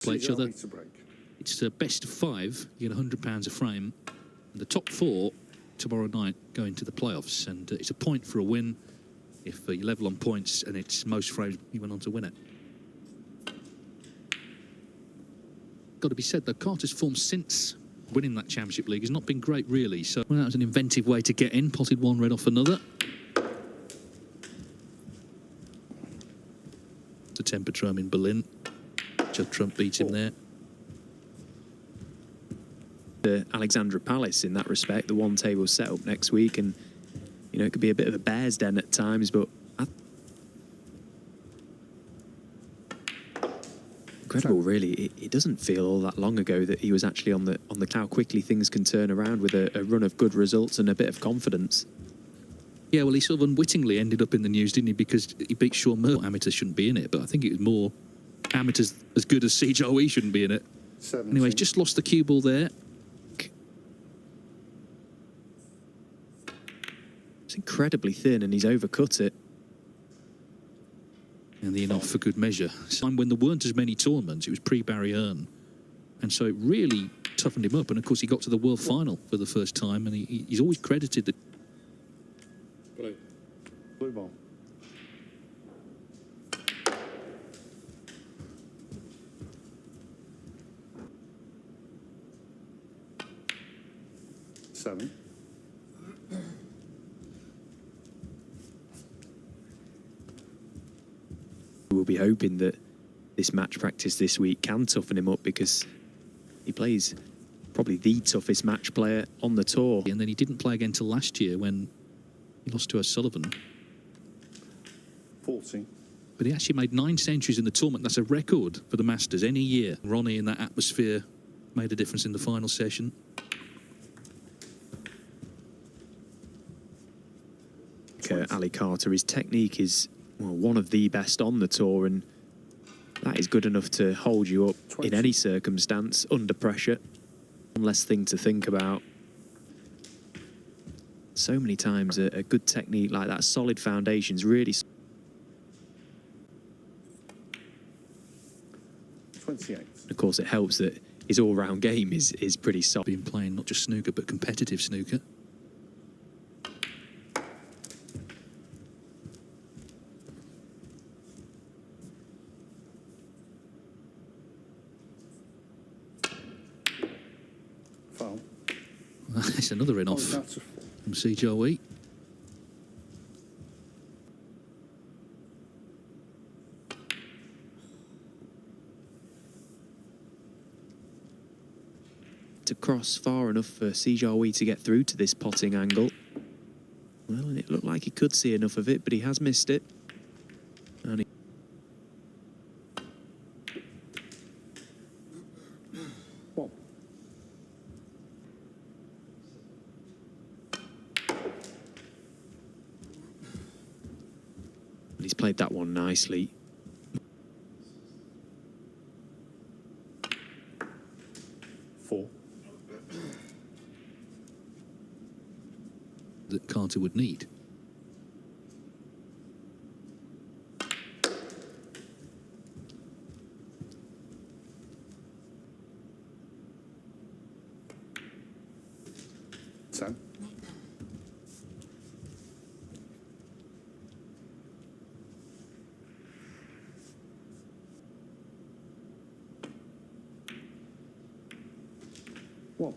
play each other. It's a best of 5. You get £100 a frame. And the top 4 tomorrow night go into the playoffs. And it's a point for a win. If you level on points and it's most frames, you went on to win it. Got to be said, though, Carter's form since winning that Championship League has not been great, really. So well, that was an inventive way to get in. Potted one, read off another. The Tempodrome in Berlin. Judd Trump beat him there. The Alexandra Palace in that respect, the one table set up next week, and you know it could be a bit of a bear's den at times, but incredible, really. It doesn't feel all that long ago that he was actually on the how quickly things can turn around with a run of good results and a bit of confidence. Yeah, well, he sort of unwittingly ended up in the news, didn't he? Because he beat Sean Murphy. Amateurs shouldn't be in it, but I think it was more amateurs as good as Jiahui shouldn't be in it. 17. Anyway, he's just lost the cue ball there. It's incredibly thin, and he's overcut it. And the enough for good measure. Time when there weren't as many tournaments, it was pre-Barry Hearn. And so it really toughened him up. And of course, he got to the World Final for the first time, and he's always credited that. Blue ball. Seven. We'll be hoping that this match practice this week can toughen him up, because he plays probably the toughest match player on the tour. And then he didn't play again till last year when he lost to O'Sullivan. 40. But he actually made 9 centuries in the tournament. That's a record for the Masters any year. Ronnie in that atmosphere made a difference in the final session. Ali Carter, his technique is one of the best on the tour, and that is good enough to hold you up 20. In any circumstance under pressure. One less thing to think about. So many times a good technique like that, solid foundations, really. 28. Of course, it helps that his all-round game is pretty solid. Been playing not just snooker but competitive snooker. Foul. It's another in-off from Jiahui. To cross far enough for Jiahui to get through to this potting angle. Well, and it looked like he could see enough of it, but he has missed it. And he's played that one nicely. That Carter would need. Sam. What?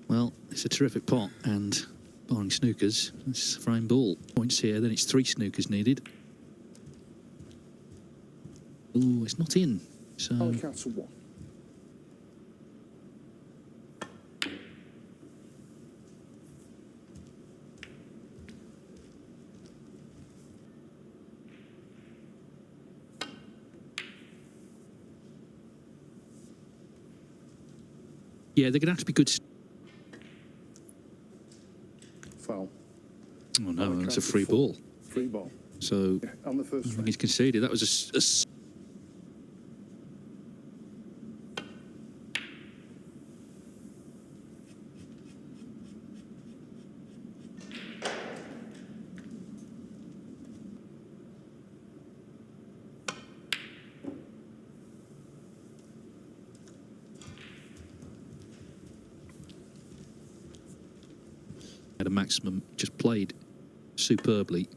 Well, it's a terrific pot, and barring snookers, it's a frame ball. Points here, then it's 3 snookers needed. Ooh, it's not in. So I'll count to 1. yeah, they're going to have to be good. Foul. Oh no, that's a free ball. Free ball. So Yeah, on the first I think frame. he's conceded. That was a a maximum, just played superbly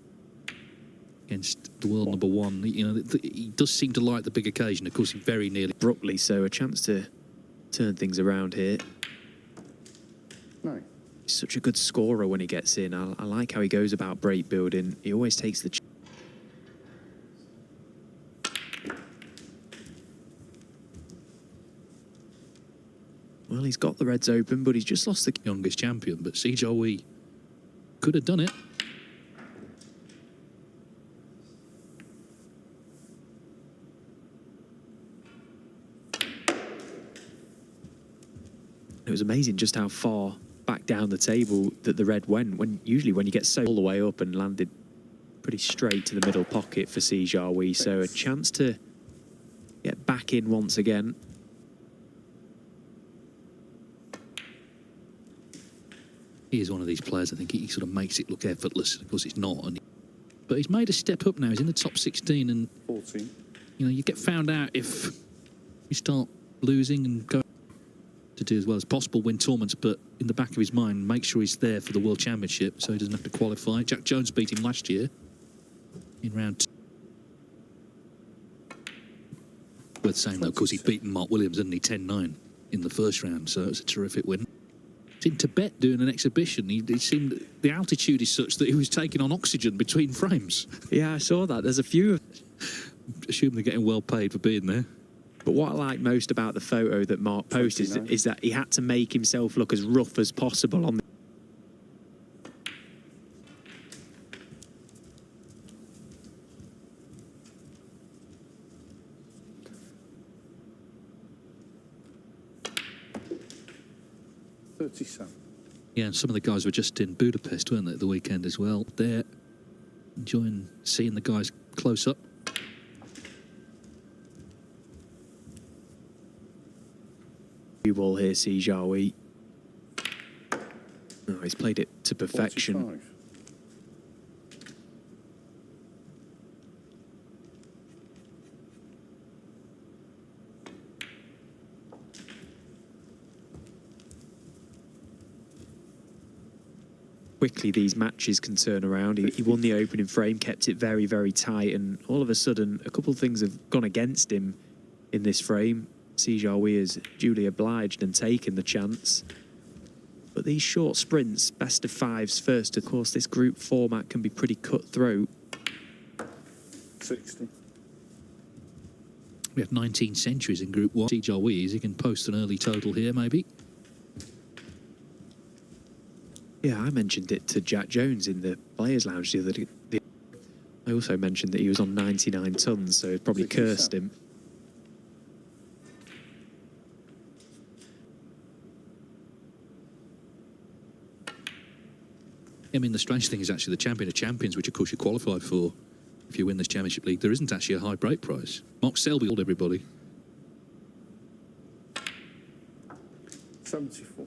against the world number one. You know, he does seem to like the big occasion. Of course, he very nearly Abruptly, so a chance to turn things around here. No. He's such a good scorer when he gets in. I like how he goes about break building. He always takes the... Well, he's got the reds open, but he's just lost the... youngest champion, but Jiahui could have done it. It was amazing just how far back down the table that the red went. Usually when you get so all the way up, and landed pretty straight to the middle pocket for Jiahui. So a chance to get back in once again. He is one of these players, I think he sort of makes it look effortless. Of course, it's not. But he's made a step up now. He's in the top 16, and 14. you know, you get found out if you start losing and go to do as well as possible, win tournaments, but in the back of his mind, make sure he's there for the World Championship so he doesn't have to qualify. Jack Jones beat him last year in round 2. Worth saying, though, of course, he'd beaten Mark Williams, hadn't he, 10-9 in the first round, so it's a terrific win. He's in Tibet doing an exhibition. He seemed, the altitude is such that he was taking on oxygen between frames. Yeah, I saw that. There's a few... Assume they're getting well paid for being there. But what I like most about the photo that Mark posted is that he had to make himself look as rough as possible on the... Yeah, and some of the guys were just in Budapest, weren't they, at the weekend as well. They're enjoying seeing the guys close up. Ball here, Jiahui. Oh, he's played it to perfection. 45. Quickly these matches can turn around. He won the opening frame, kept it very, very tight, and all of a sudden a couple of things have gone against him in this frame. Jiahui is duly obliged and taken the chance. But these short sprints, best of fives first, of course, this group format can be pretty cutthroat. 60. We have 19 centuries in Group 1. Jiahui, he can post an early total here, maybe. Yeah, I mentioned it to Jack Jones in the Players' Lounge the other day. I also mentioned that he was on 99 tons, so it probably cursed him. I mean, the strange thing is actually the Champion of Champions, which of course you qualify for if you win this Championship League, there isn't actually a high break prize. Mark Selby told everybody. 74.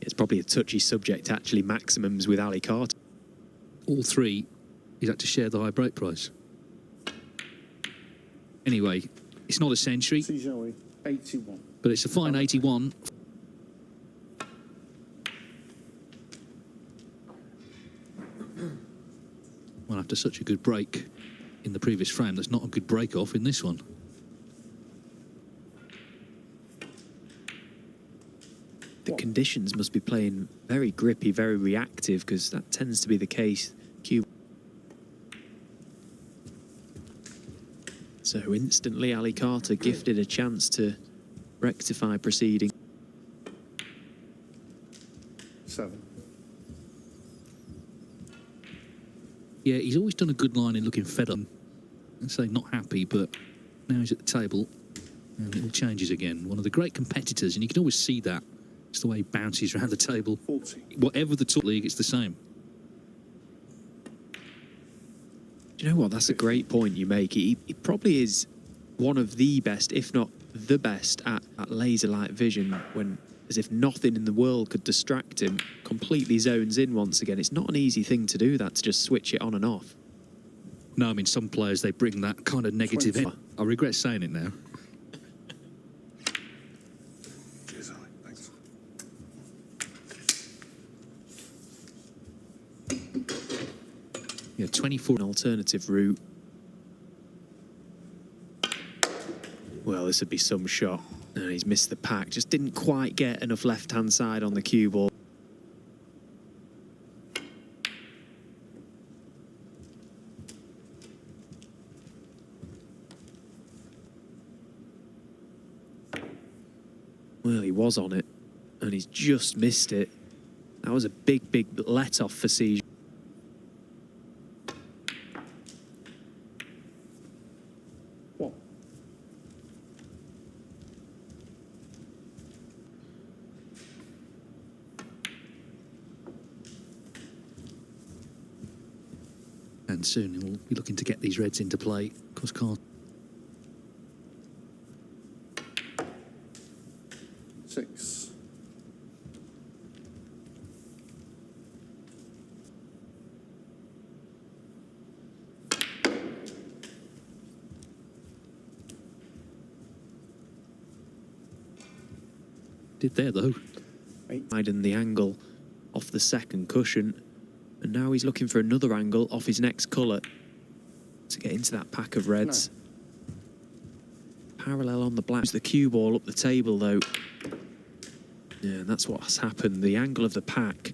It's probably a touchy subject, actually, maximums with Ali Carter. All three, he's had to share the high break prize. Anyway, it's not a century, Jiahui, 81. but it's a fine 81. Well, after such a good break in the previous frame, that's not a good break off in this one. The conditions must be playing very grippy, very reactive, because that tends to be the case. So instantly Ali Carter gifted a chance to rectify proceeding. 7. Yeah, he's always done a good line in looking fed up. I'd say not happy, but now he's at the table and it all changes again. One of the great competitors, and you can always see that. It's the way he bounces around the table. 40. Whatever the top league, it's the same. Do you know what? That's a great point you make. He probably is one of the best, if not the best, at laser-like vision when, as if nothing in the world could distract him, completely zones in once again. It's not an easy thing to do that, to just switch it on and off. No, I mean, some players, they bring that kind of negative 20. in. I regret saying it now. Cheers, Ali. Thanks. Yeah, 24. An alternative route. Well, this would be some shot. And he's missed the pack. Just didn't quite get enough left-hand side on the cue ball. Well, he was on it, and he's just missed it. That was a big, big let-off for Siege. One. And soon he'll be looking to get these reds into play. Of course, Carter. 6. Did there, though. 8. Widen the angle off the second cushion, and now he's looking for another angle off his next colour to get into that pack of reds. Parallel on the black. The cue ball up the table, though. Yeah, and that's what's happened. The angle of the pack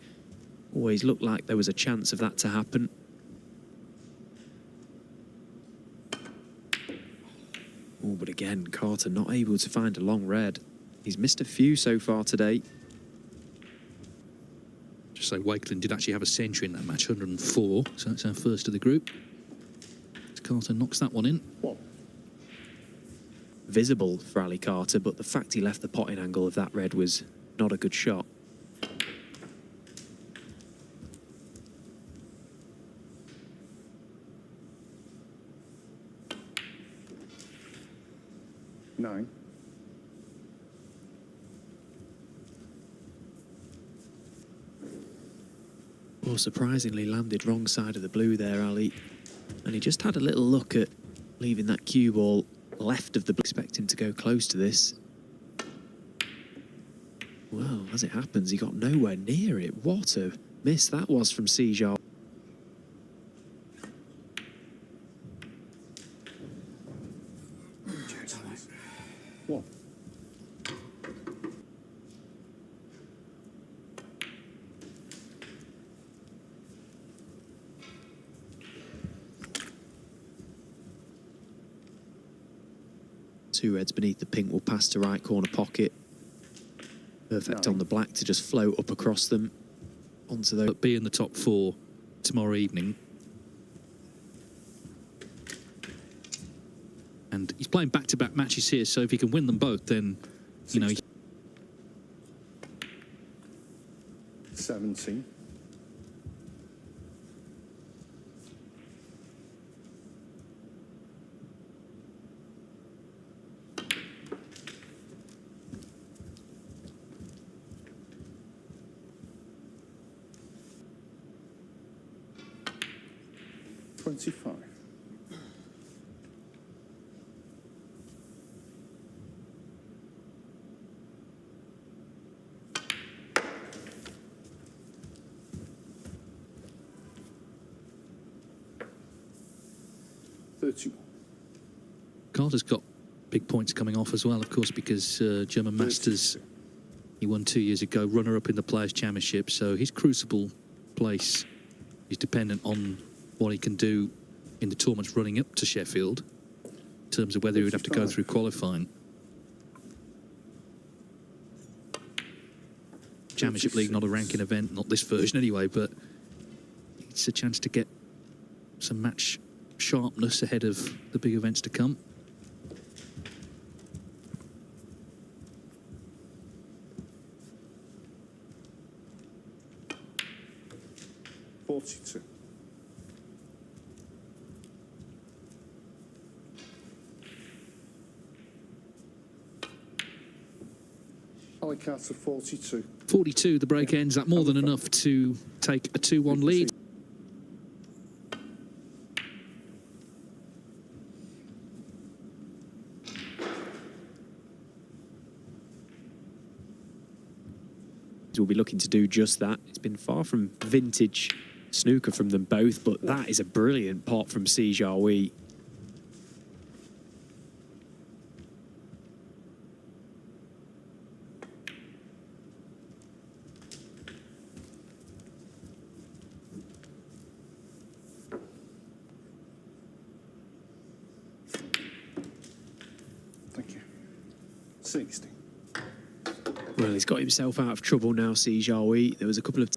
always looked like there was a chance of that to happen. Oh, but again, Carter not able to find a long red. He's missed a few so far today. Just say Wakeland did actually have a century in that match, 104. So that's our first of the group. Carter knocks that one in. 1. Visible for Ali Carter, but the fact he left the potting angle of that red was not a good shot. Nine. Well, surprisingly landed wrong side of the blue there, Ali. And he just had a little look at leaving that cue ball left of the blue. Expect him to go close to this. Well, as it happens, he got nowhere near it. What a miss that was from Jiahui. Cheers, Ali. 1. Two reds beneath the pink will pass to right corner pocket. Perfect on the black to just float up across them onto the... Be in the top 4 tomorrow evening. And he's playing back-to-back matches here, so if he can win them both, then, you know... 17. $25. $31. Carter's got big points coming off as well, of course, because German Masters, he won 2 years ago, runner-up in the Players' Championship, so his crucible place is dependent on what he can do in the tournaments running up to Sheffield, in terms of whether he would have to go through qualifying. Championship League, not a ranking event, not this version anyway, but it's a chance to get some match sharpness ahead of the big events to come. $42. Ali Carter, 42. 42, the break ends. That more than enough to take a 2-1 lead. will be looking to do just that. It's been far from vintage snooker from them both, but that is a brilliant pot from Jiahui. Thank you. 60. Well, he's got himself out of trouble now, Jiahui. There was a couple of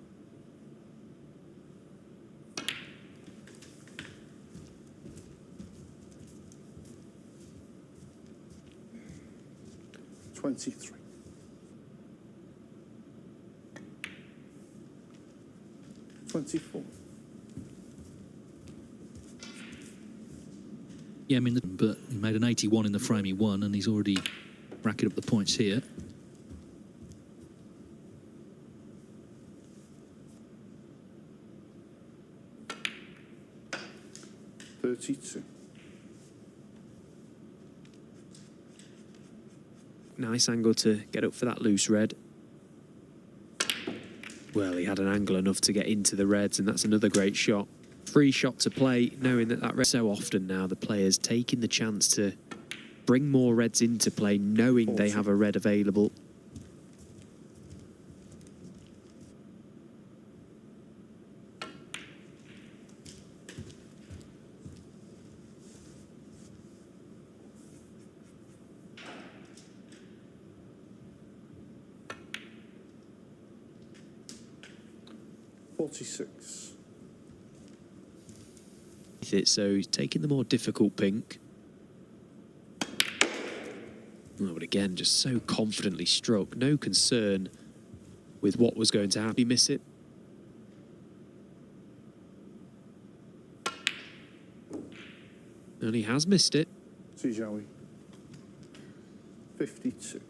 23. 24. Yeah, I mean, but he made an 81 in the frame he won, and he's already racking up the points here. $32. nice angle to get up for that loose red. Well, he had an angle enough to get into the reds, and that's another great shot. Free shot to play, knowing that red. So often now the players taking the chance to bring more reds into play, knowing they have a red available. $46. So he's taking the more difficult pink. Oh, but again, just so confidently struck. No concern with what was going to happen. He miss it. And he has missed it. Jiahui. 52.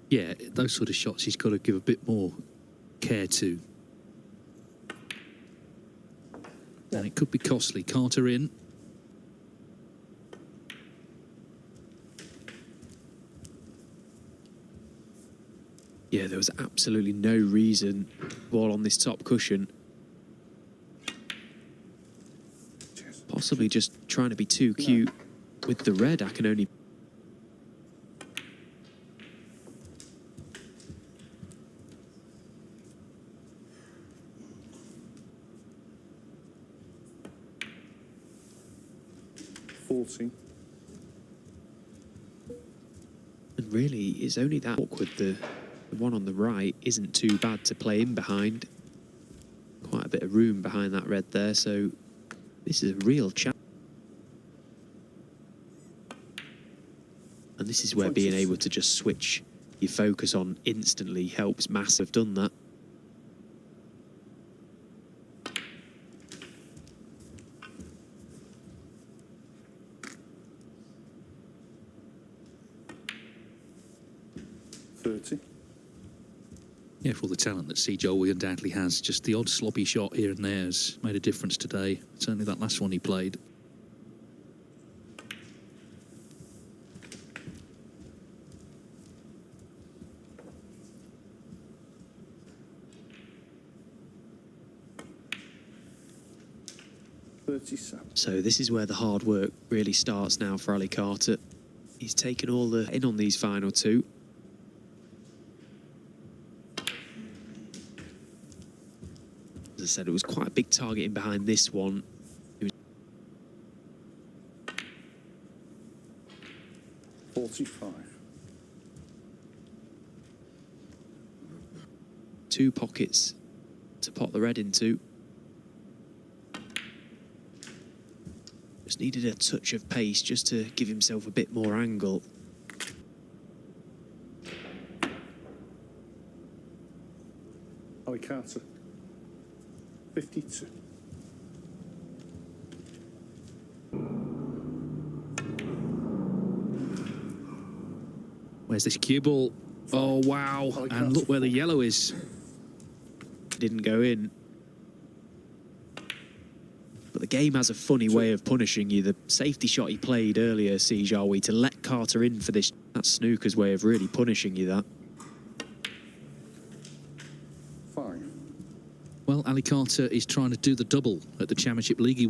Yeah, those sort of shots he's got to give a bit more care to. And it could be costly. Carter in. Yeah, there was absolutely no reason while on this top cushion. Possibly just trying to be too cute with the red. I can only... $40. And really, it's only that awkward. The one on the right isn't too bad to play in behind. Quite a bit of room behind that red there, so this is a real chance. And this is where being able to just switch your focus on instantly helps massive. Done that. $30. Yeah, for all the talent that Jiahui undoubtedly has, just the odd sloppy shot here and there has made a difference today. Certainly that last one he played. $37. So this is where the hard work really starts now for Ali Carter. He's taken all the in on these final two. As I said, it was quite a big target in behind this one. It was 45. two pockets to pot the red into. Just needed a touch of pace just to give himself a bit more angle. Ali Carter. 52. Where's this cue ball? Oh, wow. And look where the yellow is. Didn't go in. But the game has a funny way of punishing you. The safety shot he played earlier, Jiahui, to let Carter in for this. That's snooker's way of really punishing you, that. 5. Well, Ali Carter is trying to do the double at the Championship League. He